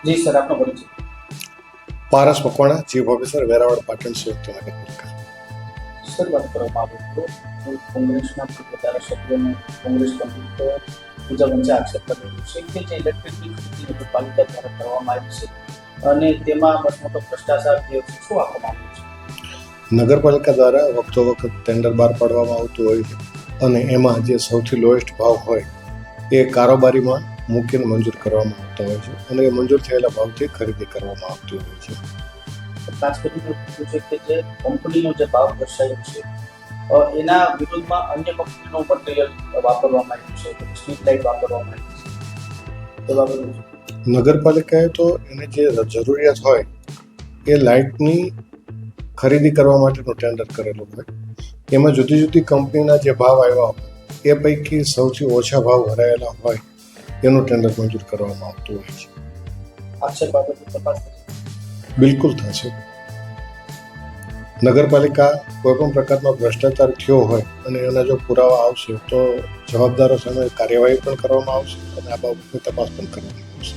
જી sir, આપનો પરિચય. પારસ Makwana, chief officer, Veraval, Patan, સંયુક્ત નગરપાલિકા. સર, વાત કરવામાં આવે તો કોંગ્રેસના પૂર્વ ધારાસભ્યોને કોંગ્રેસ કંપની બીજા વચ્ચે આક્ષેપ કરેલો છે કે જે ઇલેક્ટ્રિકની ખરીદી નગરપાલિકા દ્વારા કરવામાં આવી છે અને તેમાં બસ મોટો ભ્રષ્ટાચાર થયો છે. શું આપવામાં આવ્યું છે? નગરપાલિકા દ્વારા વખતો વખત ટેન્ડર બહાર પાડવામાં આવતું હોય છે અને એમાં જે સૌથી લોએસ્ટ ભાવ હોય એ કારોબારીમાં મૂકીને મંજૂર કરવામાં આવતા હોય છે અને એ મંજૂર થયેલા ભાવથી ખરીદી કરવામાં આવતી હોય છે. ખાસ કરીને પૂછ્યું છે કે જે કંપનીનો જે ભાવ દર્શાવ્યો છે એના વિરુદ્ધમાં અન્ય કંપનીનો મટીરિયલ વાપરવામાં આવ્યું છે, સ્ટ્રીટ લાઇટ વાપરવામાં આવી છે. એ બાબતે નગરપાલિકાએ તો એને જે જરૂરિયાત હોય એ લાઇટની ખરીદી કરવા માટેનું ટેન્ડર કરેલું હોય. એમાં જુદી જુદી કંપનીના જે ભાવ આવ્યા હોય એ પૈકી સૌથી ઓછા ભાવ ભરાયેલા હોય એનું ટેન્ડર મંજૂર કરવામાં આવતું હોય છે. આક્ષેપ બાબતે તપાસ થશે. બિલકુલ થશે. નગરપાલિકા કોઈ પણ પ્રકારનો ભ્રષ્ટાચાર થયો હોય અને એના જો પુરાવા આવશે તો જવાબદારો સામે કાર્યવાહી પણ કરવામાં આવશે અને આ બાબતની તપાસ પણ કરવામાં આવશે.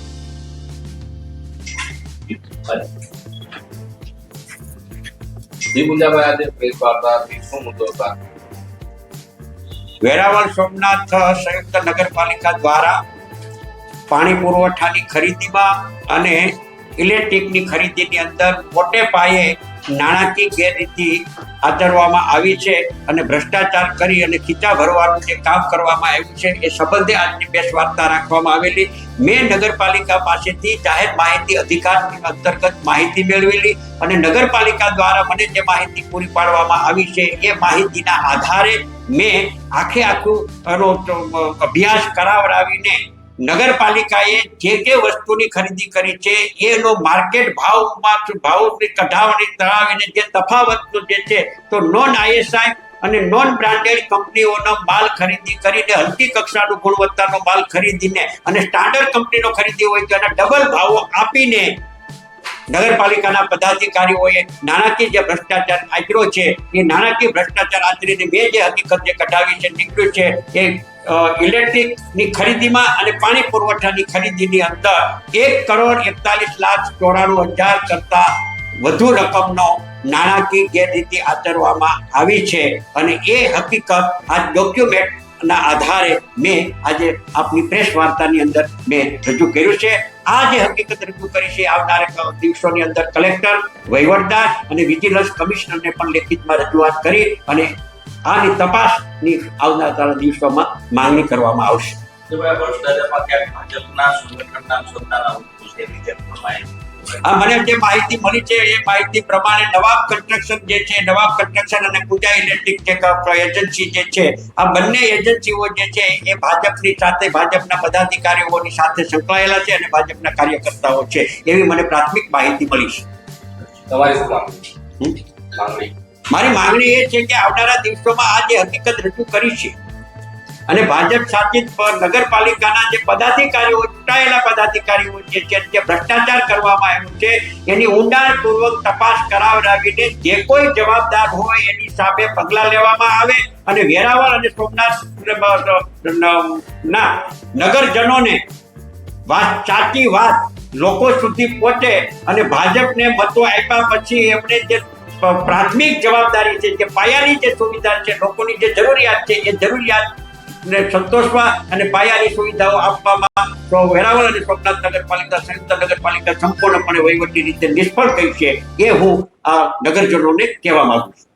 વેરાવળ સોમનાથ સંયુક્ત નગરપાલિકા દ્વારા પાણી પુરવઠાની ખરીદીમાં અને ઇલેક્ટ્રિકની ખરીદીની અંદર મોટે પાયે નાણાકીય ગેરરીતિ આચરવામાં આવી છે અને ભ્રષ્ટાચાર કરી અને ખીચા ભરવાનું જે કામ કરવામાં આવ્યું છે એ સંબંધે આજની પ્રેસ વાર્તા રાખવામાં આવેલી. મેં નગરપાલિકા પાસેથી જાહેર માહિતી અધિકારની અંતર્ગત માહિતી મેળવેલી અને નગરપાલિકા દ્વારા મને જે માહિતી પૂરી પાડવામાં આવી છે એ માહિતીના આધારે મેં આખું અભ્યાસ કરાવડાવીને નગરપાલિકાએ જે વસ્તુની ખરીદી કરી છે એનો માર્કેટ ભાવની કઢાવણી કરાવીને જે તફાવતનો જે છે તો નોન આઈએસઆઈ અને નોન બ્રાન્ડેડ કંપનીઓનો માલ ખરીદી કરીને હલકી કક્ષાનું ગુણવત્તાનો માલ ખરીદીને અને સ્ટાન્ડર્ડ કંપનીનો ખરીદી હોય તો એના ડબલ ભાવો આપીને નગરપાલિકાના પદાધિકારીઓએ નાણાકીય જે ભ્રષ્ટાચાર આચર્યો છે એ નાણાકીય ભ્રષ્ટાચાર આચરીને મેં જે હકીકત જે કઢાવી છે નીકળ્યું છે એ ઇલેક્ટ્રિકની ખરીદીમાં અને પાણી પુરવઠાની ખરીદીની અંદર 1,41,94,000 કરતા વધુ રકમનો નાણાકીય ગેરરીતિ આચરવામાં આવી છે અને એ હકીકત આ ડોક્યુમેન્ટના આધારે મેં આજે આપની પ્રેસ વાર્તાની અંદર મેં રજૂ કર્યું છે. આ જે હકીકત રજૂ કરી છે આવનારા દિવસોની અંદર કલેક્ટર, વહીવટદાર અને વિજિલન્સ કમિશનરને પણ લેખિતમાં રજૂઆત કરી અને આની તપાસની આવનારા દિવસોમાં માંગણી કરવામાં આવશે. મને જે માહિતી મળી છે એ માહિતી પ્રમાણે નવાબ કન્સ્ટ્રક્શન જે છે, નવાબ કન્સ્ટ્રક્શન અને પૂજા ઇલેક્ટ્રિક જે એજન્સી જે છે, આ બંને એજન્સીઓ જે છે એ ભાજપની સાથે, ભાજપના પદાધિકારીઓની સાથે સંકળાયેલા છે અને ભાજપના કાર્યકર્તાઓ છે એવી મને પ્રાથમિક માહિતી મળી છે. મારી માંગણી એ છે કે આવનારા દિવસોમાં આ જે હકીકત રજૂ કરી છે અને ભાજપ શાસિત નગરપાલિકાના જે પદાધિકારીઓ, ચૂંટાયેલા પદાધિકારીઓ જે છે જે ભ્રષ્ટાચાર કરવામાં આવ્યું છે એની ઊંડાણપૂર્વક તપાસ કરાવડાવીને જે કોઈ જવાબદાર હોય એની સામે પગલાં લેવામાં આવે અને વેરાવળ અને સોમનાથ ના નગરજનોને સાચી વાત લોકો સુધી પહોંચે અને ભાજપને મતો આપ્યા પછી એમને જે પ્રાથમિક જવાબદારી છે, જે પાયાની જે સુવિધા છે, લોકોની જે જરૂરિયાત છે એ જરૂરિયાત ને સંતોષવા અને પાયાની સુવિધાઓ આપવામાં વેરાવળ અને સોમનાથ નગરપાલિકા, સંયુક્ત નગરપાલિકા સંપૂર્ણપણે વહીવટી રીતે નિષ્ફળ ગઈ છે એ હું આ નગરજનોને કહેવા માંગુ છું.